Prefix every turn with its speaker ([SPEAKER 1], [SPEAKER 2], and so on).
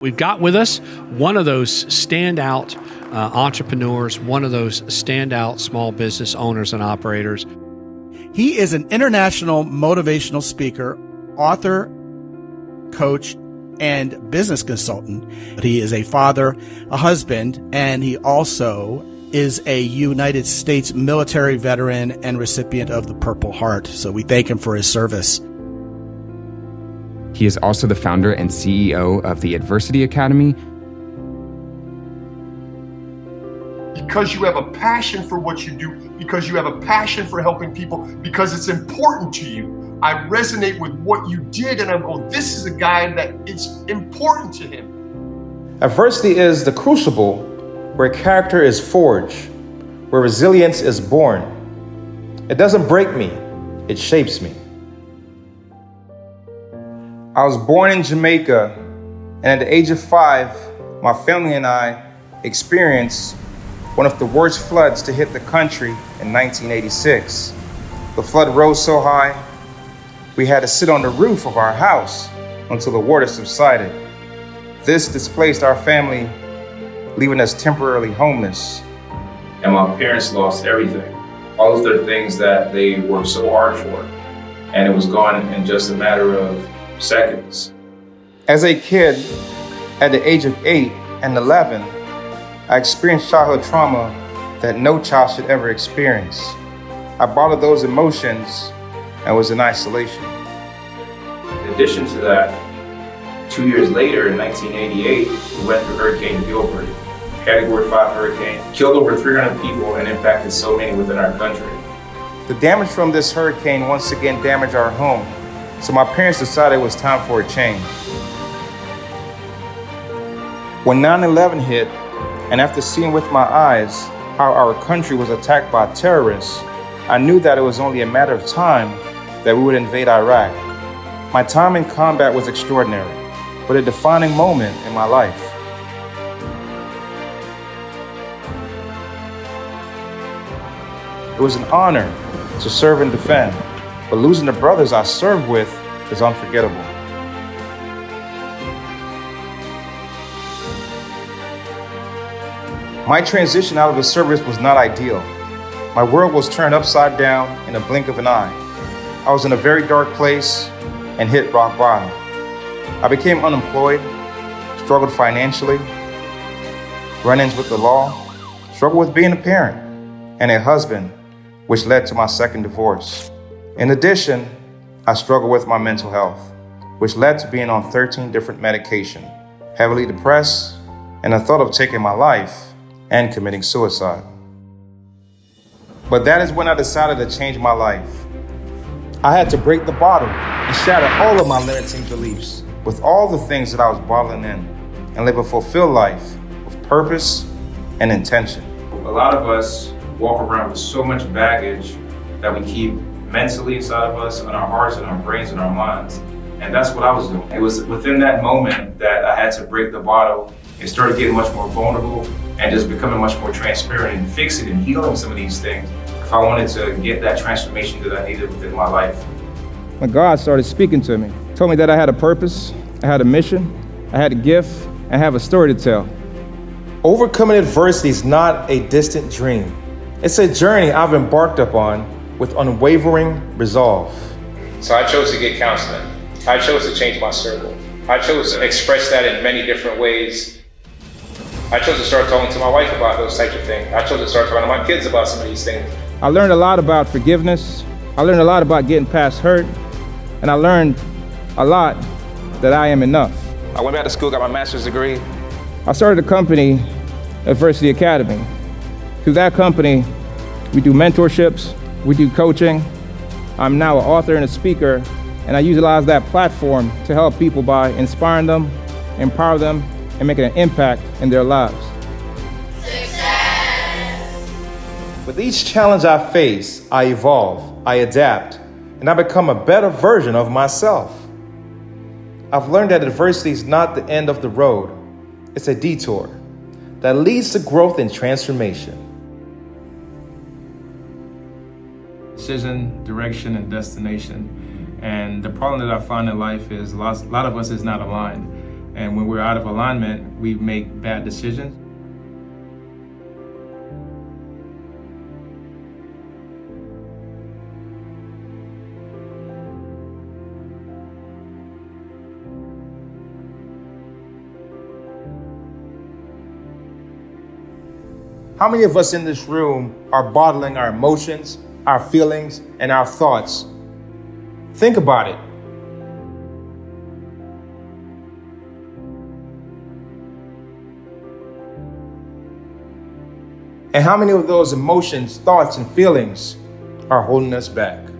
[SPEAKER 1] We've got with us one of those standout entrepreneurs, one of those standout small business owners and operators.
[SPEAKER 2] He is an international motivational speaker, author, coach, and business consultant. He is a father, a husband, and he also is a United States military veteran and recipient of the Purple Heart. So we thank him for his service.
[SPEAKER 3] He is also the founder and CEO of the Adversity Academy.
[SPEAKER 4] Because you have a passion for what you do, because you have a passion for helping people, because it's important to you. I resonate with what you did, and I go, this is a guy that it's important to him.
[SPEAKER 5] Adversity is the crucible where character is forged, where resilience is born. It doesn't break me, it shapes me. I was born in Jamaica, and at the age of 5, my family and I experienced one of the worst floods to hit the country in 1986. The flood rose so high, we had to sit on the roof of our house until the water subsided. This displaced our family, leaving us temporarily homeless.
[SPEAKER 6] And my parents lost everything, all of their things that they worked so hard for, and it was gone in just a matter of seconds.
[SPEAKER 5] As a kid, at the age of 8 and 11, I experienced childhood trauma that no child should ever experience. I bottled those emotions and was in isolation.
[SPEAKER 6] In addition to that, 2 years later, in 1988, we went through Hurricane Gilbert. Category 5 hurricane, killed over 300 people and impacted so many within our country.
[SPEAKER 5] The damage from this hurricane once again damaged our home, so my parents decided it was time for a change. When 9/11 hit, and after seeing with my eyes how our country was attacked by terrorists, I knew that it was only a matter of time that we would invade Iraq. My time in combat was extraordinary, but a defining moment in my life. It was an honor to serve and defend, but losing the brothers I served with is unforgettable. My transition out of the service was not ideal. My world was turned upside down in a blink of an eye. I was in a very dark place and hit rock bottom. I became unemployed, struggled financially, run-ins with the law, struggled with being a parent and a husband, which led to my second divorce. In addition, I struggled with my mental health, which led to being on 13 different medications, heavily depressed, and the thought of taking my life and committing suicide. But that is when I decided to change my life. I had to break the bottle and shatter all of my limiting beliefs with all the things that I was bottling in and live a fulfilled life with purpose and intention.
[SPEAKER 6] A lot of us walk around with so much baggage that we keep mentally inside of us, in our hearts, and our brains, and our minds. And that's what I was doing. It was within that moment that I had to break the bottle and started getting much more vulnerable and just becoming much more transparent and fixing and healing some of these things if I wanted to get that transformation that I needed within my life.
[SPEAKER 5] When God started speaking to me, told me that I had a purpose, I had a mission, I had a gift, and I have a story to tell. Overcoming adversity is not a distant dream. It's a journey I've embarked upon with unwavering resolve.
[SPEAKER 7] So I chose to get counseling. I chose to change my circle. I chose to express that in many different ways. I chose to start talking to my wife about those types of things. I chose to start talking to my kids about some of these things.
[SPEAKER 5] I learned a lot about forgiveness. I learned a lot about getting past hurt. And I learned a lot that I am enough. I went back to school, got my master's degree. I started a company, Adversity Academy. Through that company, we do mentorships, we do coaching. I'm now an author and a speaker, and I utilize that platform to help people by inspiring them, empower them, and making an impact in their lives.
[SPEAKER 7] Success!
[SPEAKER 5] With each challenge I face, I evolve, I adapt, and I become a better version of myself. I've learned that adversity is not the end of the road. It's a detour that leads to growth and transformation.
[SPEAKER 6] Decision, direction, and destination. And the problem that I find in life is a lot of us is not aligned. And when we're out of alignment, we make bad decisions.
[SPEAKER 5] How many of us in this room are bottling our emotions, our feelings, and our thoughts? Think about it. And how many of those emotions, thoughts, and feelings are holding us back?